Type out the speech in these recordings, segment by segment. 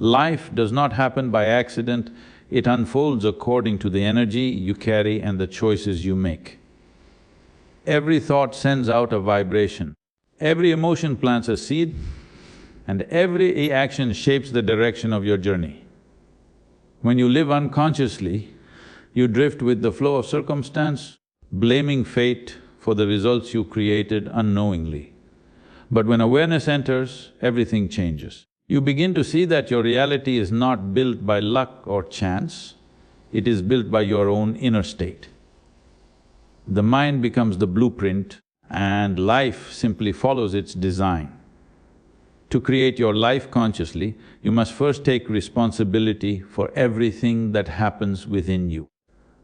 Life does not happen by accident, it unfolds according to the energy you carry and the choices you make. Every thought sends out a vibration, every emotion plants a seed, and every action shapes the direction of your journey. When you live unconsciously, you drift with the flow of circumstance, blaming fate for the results you created unknowingly. But when awareness enters, everything changes. You begin to see that your reality is not built by luck or chance, it is built by your own inner state. The mind becomes the blueprint and life simply follows its design. To create your life consciously, you must first take responsibility for everything that happens within you.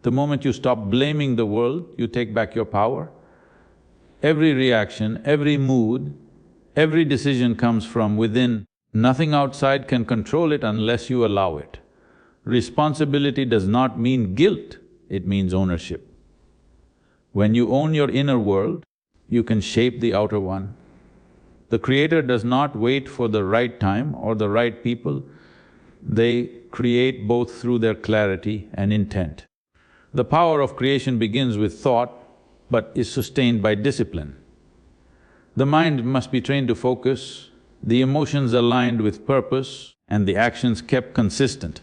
The moment you stop blaming the world, you take back your power. Every reaction, every mood, every decision comes from within. Nothing outside can control it unless you allow it. Responsibility does not mean guilt, it means ownership. When you own your inner world, you can shape the outer one. The Creator does not wait for the right time or the right people, they create both through their clarity and intent. The power of creation begins with thought, but is sustained by discipline. The mind must be trained to focus, the emotions aligned with purpose, and the actions kept consistent.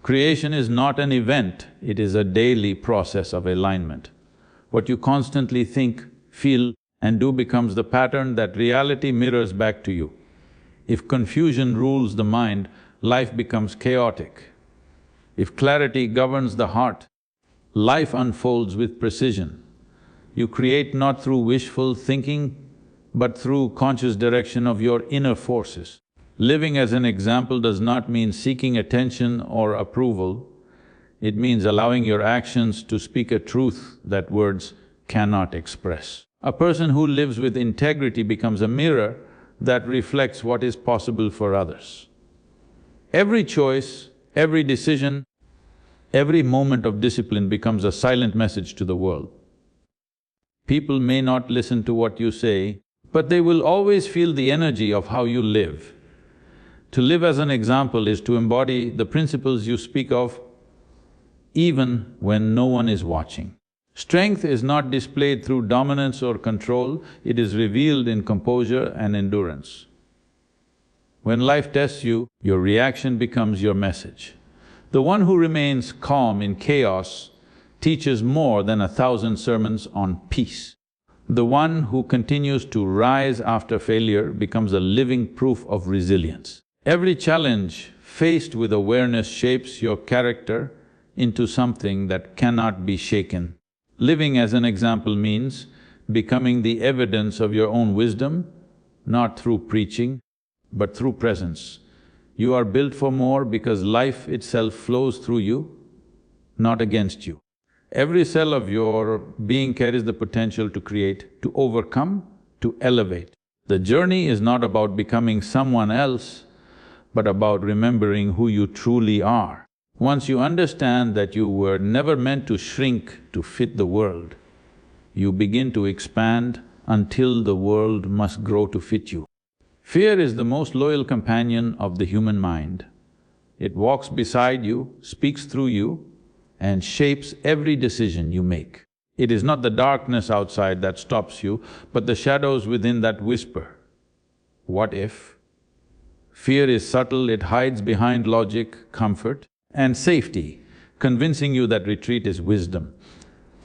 Creation is not an event, it is a daily process of alignment. What you constantly think, feel, and do becomes the pattern that reality mirrors back to you. If confusion rules the mind, life becomes chaotic. If clarity governs the heart, life unfolds with precision. You create not through wishful thinking, but through conscious direction of your inner forces. Living as an example does not mean seeking attention or approval, it means allowing your actions to speak a truth that words cannot express. A person who lives with integrity becomes a mirror that reflects what is possible for others. Every choice, every decision, every moment of discipline becomes a silent message to the world. People may not listen to what you say, but they will always feel the energy of how you live. To live as an example is to embody the principles you speak of even when no one is watching. Strength is not displayed through dominance or control, it is revealed in composure and endurance. When life tests you, your reaction becomes your message. The one who remains calm in chaos teaches more than 1,000 sermons on peace. The one who continues to rise after failure becomes a living proof of resilience. Every challenge faced with awareness shapes your character into something that cannot be shaken. Living as an example means becoming the evidence of your own wisdom, not through preaching, but through presence. You are built for more because life itself flows through you, not against you. Every cell of your being carries the potential to create, to overcome, to elevate. The journey is not about becoming someone else, but about remembering who you truly are. Once you understand that you were never meant to shrink to fit the world, you begin to expand until the world must grow to fit you. Fear is the most loyal companion of the human mind. It walks beside you, speaks through you, and shapes every decision you make. It is not the darkness outside that stops you, but the shadows within that whisper, "What if?" Fear is subtle, it hides behind logic, comfort, and safety, convincing you that retreat is wisdom.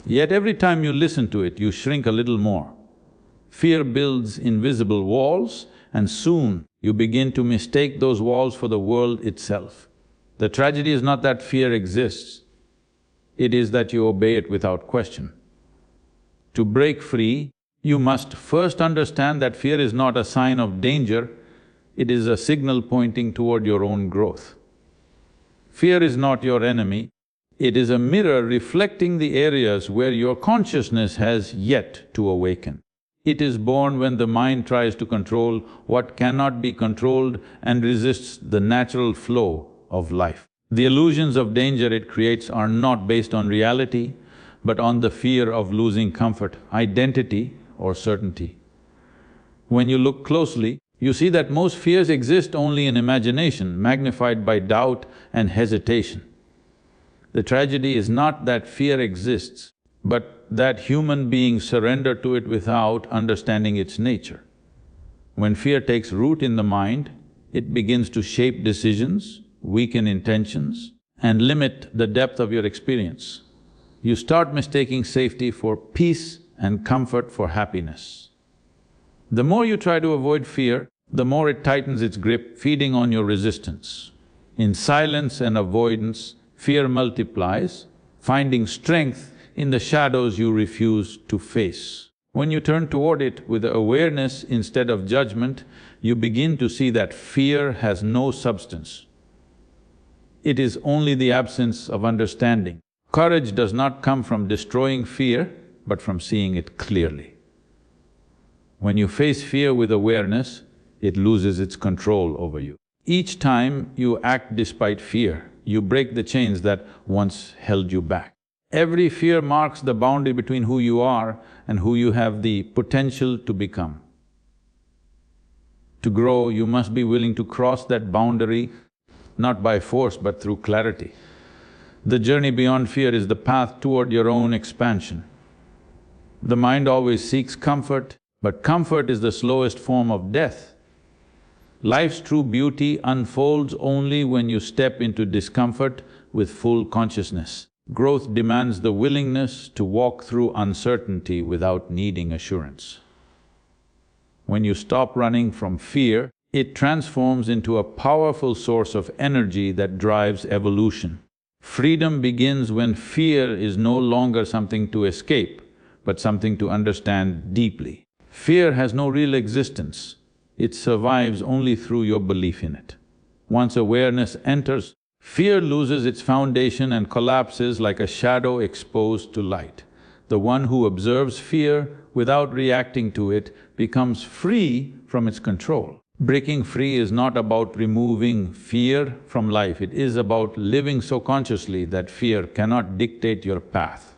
Yet every time you listen to it, you shrink a little more. Fear builds invisible walls, and soon you begin to mistake those walls for the world itself. The tragedy is not that fear exists, it is that you obey it without question. To break free, you must first understand that fear is not a sign of danger, it is a signal pointing toward your own growth. Fear is not your enemy, it is a mirror reflecting the areas where your consciousness has yet to awaken. It is born when the mind tries to control what cannot be controlled and resists the natural flow of life. The illusions of danger it creates are not based on reality, but on the fear of losing comfort, identity, or certainty. When you look closely, You see that most fears exist only in imagination, magnified by doubt and hesitation. The tragedy is not that fear exists, but that human beings surrender to it without understanding its nature. When fear takes root in the mind, it begins to shape decisions, weaken intentions, and limit the depth of your experience. You start mistaking safety for peace and comfort for happiness. The more you try to avoid fear, the more it tightens its grip, feeding on your resistance. In silence and avoidance, fear multiplies, finding strength in the shadows you refuse to face. When you turn toward it with awareness instead of judgment, you begin to see that fear has no substance. It is only the absence of understanding. Courage does not come from destroying fear, but from seeing it clearly. When you face fear with awareness, it loses its control over you. Each time you act despite fear, you break the chains that once held you back. Every fear marks the boundary between who you are and who you have the potential to become. To grow, you must be willing to cross that boundary, not by force but through clarity. The journey beyond fear is the path toward your own expansion. The mind always seeks comfort, but comfort is the slowest form of death. Life's true beauty unfolds only when you step into discomfort with full consciousness. Growth demands the willingness to walk through uncertainty without needing assurance. When you stop running from fear, it transforms into a powerful source of energy that drives evolution. Freedom begins when fear is no longer something to escape, but something to understand deeply. Fear has no real existence. It survives only through your belief in it. Once awareness enters, fear loses its foundation and collapses like a shadow exposed to light. The one who observes fear without reacting to it becomes free from its control. Breaking free is not about removing fear from life, it is about living so consciously that fear cannot dictate your path.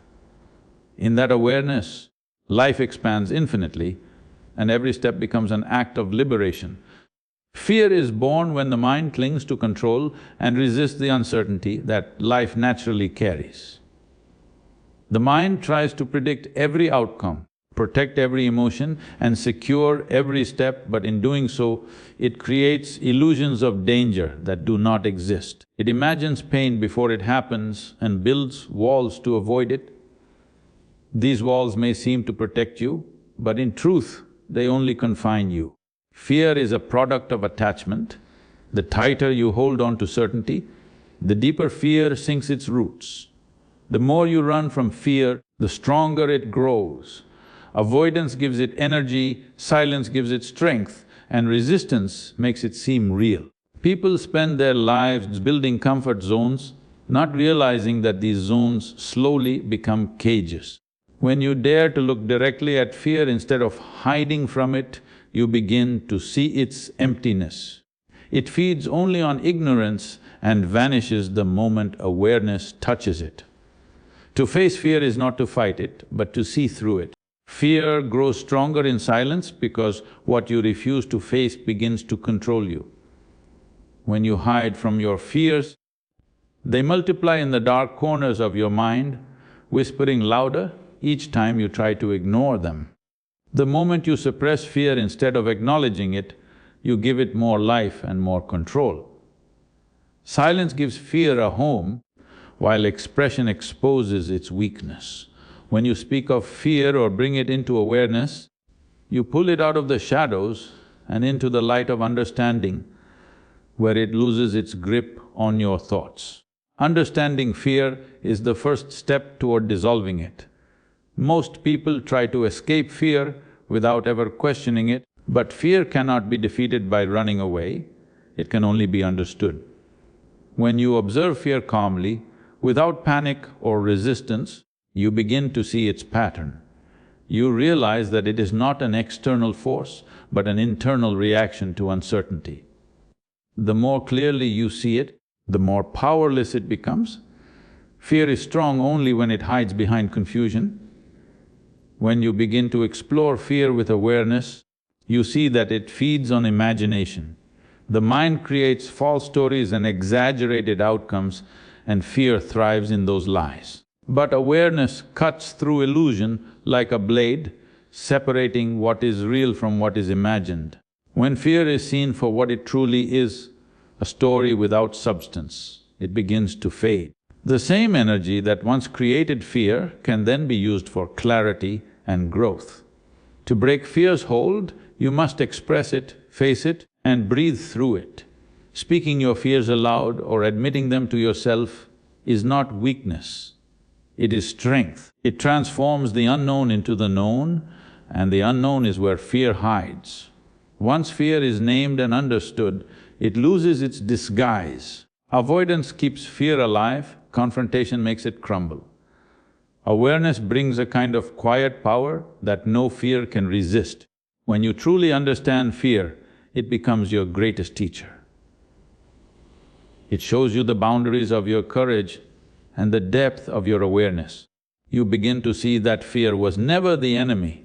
In that awareness, life expands infinitely and every step becomes an act of liberation. Fear is born when the mind clings to control and resists the uncertainty that life naturally carries. The mind tries to predict every outcome, protect every emotion and secure every step, but in doing so, it creates illusions of danger that do not exist. It imagines pain before it happens and builds walls to avoid it. These walls may seem to protect you, but in truth, they only confine you. Fear is a product of attachment. The tighter you hold on to certainty, the deeper fear sinks its roots. The more you run from fear, the stronger it grows. Avoidance gives it energy, silence gives it strength, and resistance makes it seem real. People spend their lives building comfort zones, not realizing that these zones slowly become cages. When you dare to look directly at fear instead of hiding from it, you begin to see its emptiness. It feeds only on ignorance and vanishes the moment awareness touches it. To face fear is not to fight it, but to see through it. Fear grows stronger in silence because what you refuse to face begins to control you. When you hide from your fears, they multiply in the dark corners of your mind, whispering louder each time you try to ignore them. The moment you suppress fear instead of acknowledging it, you give it more life and more control. Silence gives fear a home, while expression exposes its weakness. When you speak of fear or bring it into awareness, you pull it out of the shadows and into the light of understanding, where it loses its grip on your thoughts. Understanding fear is the first step toward dissolving it. Most people try to escape fear without ever questioning it, but fear cannot be defeated by running away, it can only be understood. When you observe fear calmly, without panic or resistance, you begin to see its pattern. You realize that it is not an external force, but an internal reaction to uncertainty. The more clearly you see it, the more powerless it becomes. Fear is strong only when it hides behind confusion. When you begin to explore fear with awareness, you see that it feeds on imagination. The mind creates false stories and exaggerated outcomes, and fear thrives in those lies. But awareness cuts through illusion like a blade, separating what is real from what is imagined. When fear is seen for what it truly is, a story without substance, it begins to fade. The same energy that once created fear can then be used for clarity and growth. To break fear's hold, you must express it, face it, and breathe through it. Speaking your fears aloud or admitting them to yourself is not weakness, it is strength. It transforms the unknown into the known, and the unknown is where fear hides. Once fear is named and understood, it loses its disguise. Avoidance keeps fear alive, confrontation makes it crumble. Awareness brings a kind of quiet power that no fear can resist. When you truly understand fear, it becomes your greatest teacher. It shows you the boundaries of your courage and the depth of your awareness. You begin to see that fear was never the enemy,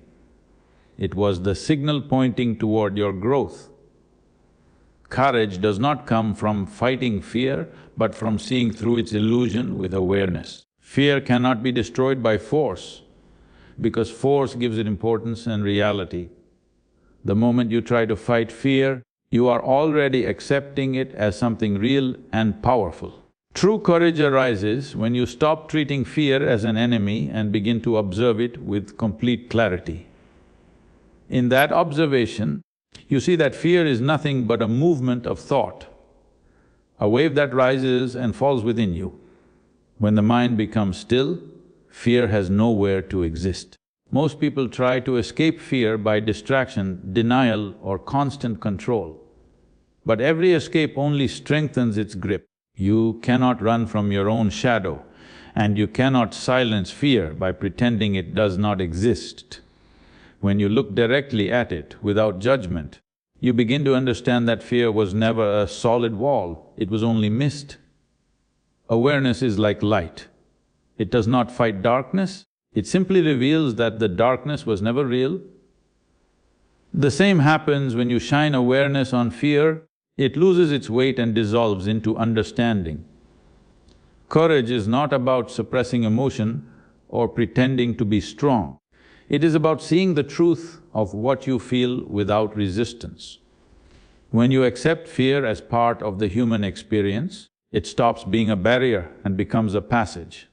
it was the signal pointing toward your growth. Courage does not come from fighting fear, but from seeing through its illusion with awareness. Fear cannot be destroyed by force, because force gives it importance and reality. The moment you try to fight fear, you are already accepting it as something real and powerful. True courage arises when you stop treating fear as an enemy and begin to observe it with complete clarity. In that observation, you see that fear is nothing but a movement of thought, a wave that rises and falls within you. When the mind becomes still, fear has nowhere to exist. Most people try to escape fear by distraction, denial, or constant control. But every escape only strengthens its grip. You cannot run from your own shadow, and you cannot silence fear by pretending it does not exist. When you look directly at it without judgment, you begin to understand that fear was never a solid wall, it was only mist. Awareness is like light. It does not fight darkness, it simply reveals that the darkness was never real. The same happens when you shine awareness on fear, it loses its weight and dissolves into understanding. Courage is not about suppressing emotion or pretending to be strong. It is about seeing the truth of what you feel without resistance. When you accept fear as part of the human experience, it stops being a barrier and becomes a passage.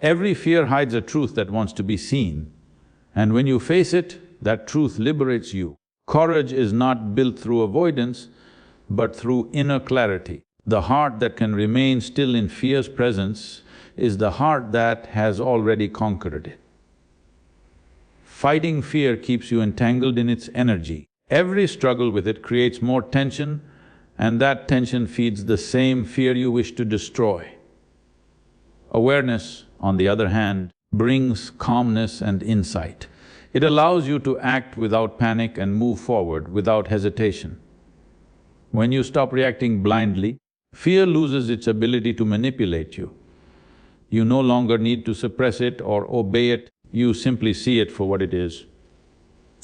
Every fear hides a truth that wants to be seen, and when you face it, that truth liberates you. Courage is not built through avoidance, but through inner clarity. The heart that can remain still in fear's presence is the heart that has already conquered it. Fighting fear keeps you entangled in its energy. Every struggle with it creates more tension, and that tension feeds the same fear you wish to destroy. Awareness, on the other hand, brings calmness and insight. It allows you to act without panic and move forward without hesitation. When you stop reacting blindly, fear loses its ability to manipulate you. You no longer need to suppress it or obey it, you simply see it for what it is.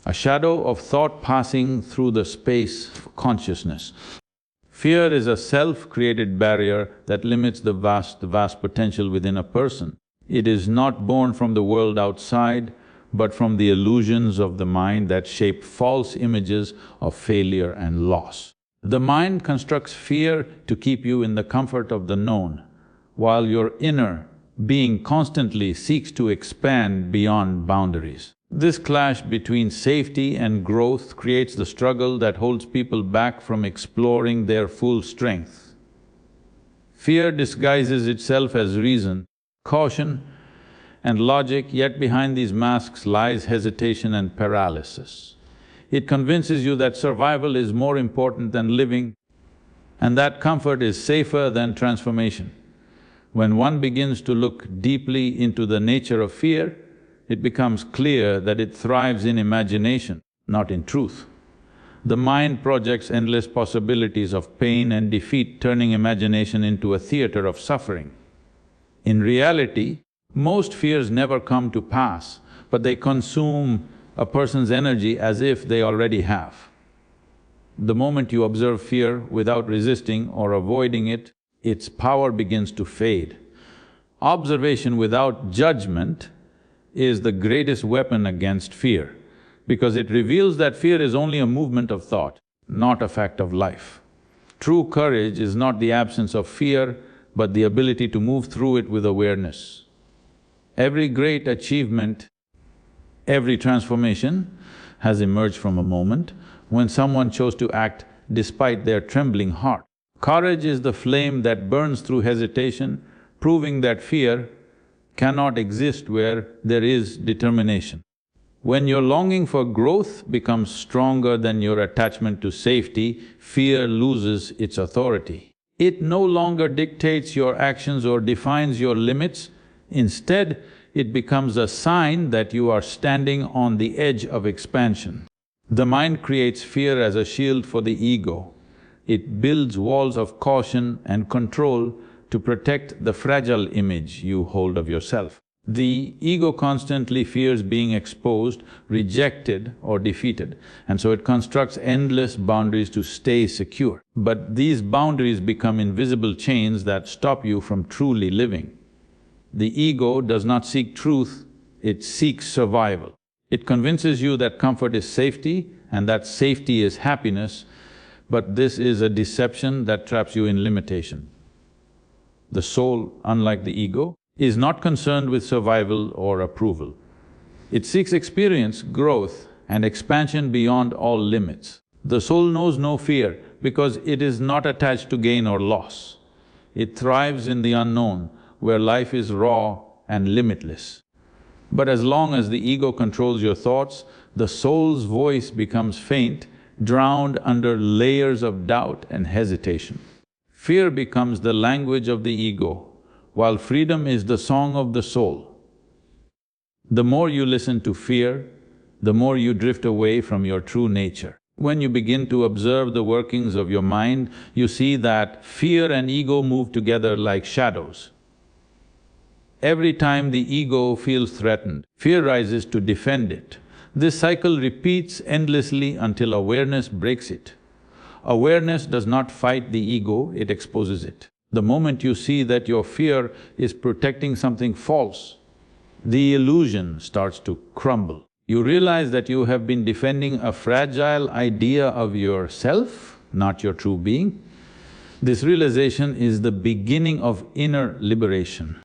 A shadow of thought passing through the space of consciousness. Fear is a self-created barrier that limits the vast potential within a person. It is not born from the world outside, but from the illusions of the mind that shape false images of failure and loss. The mind constructs fear to keep you in the comfort of the known, while your inner being constantly seeks to expand beyond boundaries. This clash between safety and growth creates the struggle that holds people back from exploring their full strength. Fear disguises itself as reason, caution, and logic, yet behind these masks lies hesitation and paralysis. It convinces you that survival is more important than living, and that comfort is safer than transformation. When one begins to look deeply into the nature of fear, it becomes clear that it thrives in imagination, not in truth. The mind projects endless possibilities of pain and defeat, turning imagination into a theater of suffering. In reality, most fears never come to pass, but they consume a person's energy as if they already have. The moment you observe fear without resisting or avoiding it, its power begins to fade. Observation without judgment is the greatest weapon against fear, because it reveals that fear is only a movement of thought, not a fact of life. True courage is not the absence of fear, but the ability to move through it with awareness. Every great achievement, every transformation has emerged from a moment when someone chose to act despite their trembling heart. Courage is the flame that burns through hesitation, proving that fear cannot exist where there is determination. When your longing for growth becomes stronger than your attachment to safety, fear loses its authority. It no longer dictates your actions or defines your limits. Instead, it becomes a sign that you are standing on the edge of expansion. The mind creates fear as a shield for the ego. It builds walls of caution and control to protect the fragile image you hold of yourself. The ego constantly fears being exposed, rejected or defeated, and so it constructs endless boundaries to stay secure. But these boundaries become invisible chains that stop you from truly living. The ego does not seek truth, it seeks survival. It convinces you that comfort is safety and that safety is happiness, but this is a deception that traps you in limitation. The soul, unlike the ego, is not concerned with survival or approval. It seeks experience, growth and expansion beyond all limits. The soul knows no fear because it is not attached to gain or loss. It thrives in the unknown, where life is raw and limitless. But as long as the ego controls your thoughts, the soul's voice becomes faint, drowned under layers of doubt and hesitation. Fear becomes the language of the ego, while freedom is the song of the soul. The more you listen to fear, the more you drift away from your true nature. When you begin to observe the workings of your mind, you see that fear and ego move together like shadows. Every time the ego feels threatened, fear rises to defend it. This cycle repeats endlessly until awareness breaks it. Awareness does not fight the ego, it exposes it. The moment you see that your fear is protecting something false, the illusion starts to crumble. You realize that you have been defending a fragile idea of yourself, not your true being. This realization is the beginning of inner liberation.